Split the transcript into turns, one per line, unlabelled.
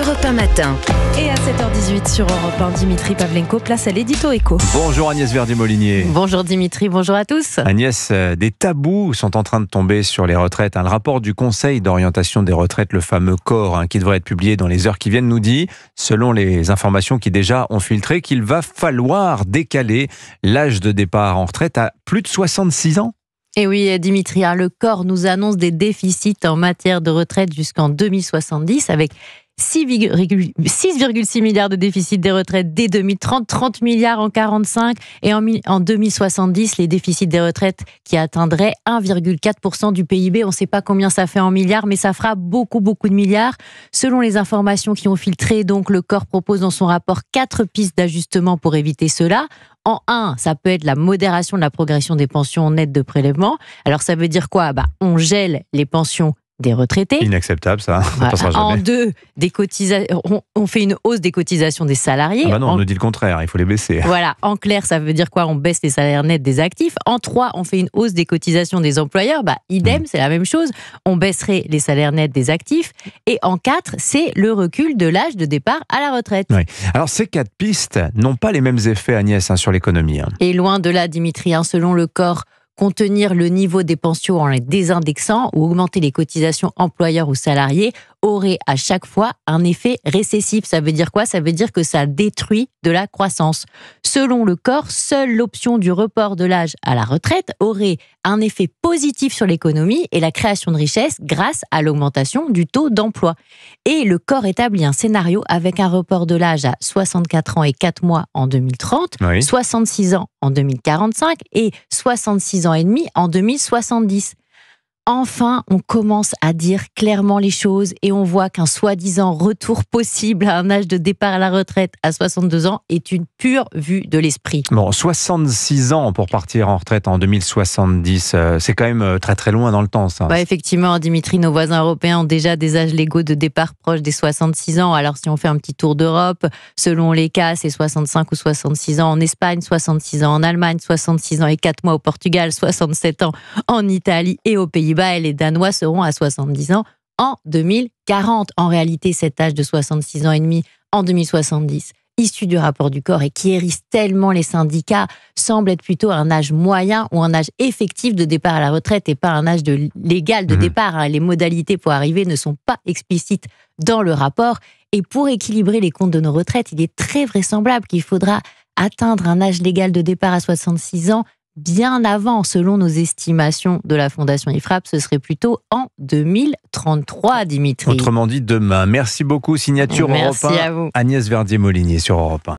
Europe 1 matin.
Et à 7h18 sur Europe 1, Dimitri Pavlenko, place à l'édito éco.
Bonjour Agnès Verdier-Molinier.
Bonjour Dimitri, bonjour à tous.
Agnès, des tabous sont en train de tomber sur les retraites. Le rapport du Conseil d'orientation des retraites, le fameux COR, qui devrait être publié dans les heures qui viennent, nous dit, selon les informations qui déjà ont filtré, qu'il va falloir décaler l'âge de départ en retraite à plus de 66 ans.
Et oui, Dimitri, le COR nous annonce des déficits en matière de retraite jusqu'en 2070 avec 6,6 milliards de déficit des retraites dès 2030, 30 milliards en 45 et en 2070, les déficits des retraites qui atteindraient 1,4% du PIB. On ne sait pas combien ça fait en milliards, mais ça fera beaucoup de milliards. Selon les informations qui ont filtré, donc le COR propose dans son rapport 4 pistes d'ajustement pour éviter cela. En 1, ça peut être la modération de la progression des pensions nettes de prélèvement. Alors ça veut dire quoi ? On gèle les pensions des retraités.
Inacceptable, ça.
Voilà.
Passera jamais.
En 2, on fait une hausse des cotisations des salariés.
Non, on nous dit le contraire, il faut les baisser.
Voilà, en clair, ça veut dire quoi ? On baisse les salaires nets des actifs. En 3, on fait une hausse des cotisations des employeurs. Idem, c'est la même chose. On baisserait les salaires nets des actifs. Et en 4, c'est le recul de l'âge de départ à la retraite.
Oui. Alors, ces 4 pistes n'ont pas les mêmes effets, Agnès, sur l'économie.
Et loin de là, Dimitri, selon le COR, contenir le niveau des pensions en les désindexant ou augmenter les cotisations employeurs ou salariés aurait à chaque fois un effet récessif. Ça veut dire quoi ? Ça veut dire que ça détruit de la croissance. Selon le COR, seule l'option du report de l'âge à la retraite aurait un effet positif sur l'économie et la création de richesse grâce à l'augmentation du taux d'emploi. Et le COR établit un scénario avec un report de l'âge à 64 ans et 4 mois en 2030,
Oui.
66 ans en 2045 et 66 ans et demi en 2070. Enfin, on commence à dire clairement les choses et on voit qu'un soi-disant retour possible à un âge de départ à la retraite à 62 ans est une pure vue de l'esprit.
Bon, 66 ans pour partir en retraite en 2070, c'est quand même très loin dans le temps, ça.
Effectivement, Dimitri, nos voisins européens ont déjà des âges légaux de départ proches des 66 ans. Alors si on fait un petit tour d'Europe, selon les cas, c'est 65 ou 66 ans en Espagne, 66 ans en Allemagne, 66 ans et 4 mois au Portugal, 67 ans en Italie et aux Pays-Bas. Et les Danois seront à 70 ans en 2040. En réalité, cet âge de 66 ans et demi en 2070, issu du rapport du COR et qui hérisse tellement les syndicats, semble être plutôt un âge moyen ou un âge effectif de départ à la retraite et pas un âge légal de départ. Les modalités pour arriver ne sont pas explicites dans le rapport. Et pour équilibrer les comptes de nos retraites, il est très vraisemblable qu'il faudra atteindre un âge légal de départ à 66 ans bien avant, selon nos estimations de la Fondation IFRAP, ce serait plutôt en 2033, Dimitri.
Autrement dit, demain. Merci beaucoup, signature
Merci
Europe 1.
à vous.
Agnès Verdier-Molinier sur Europe 1.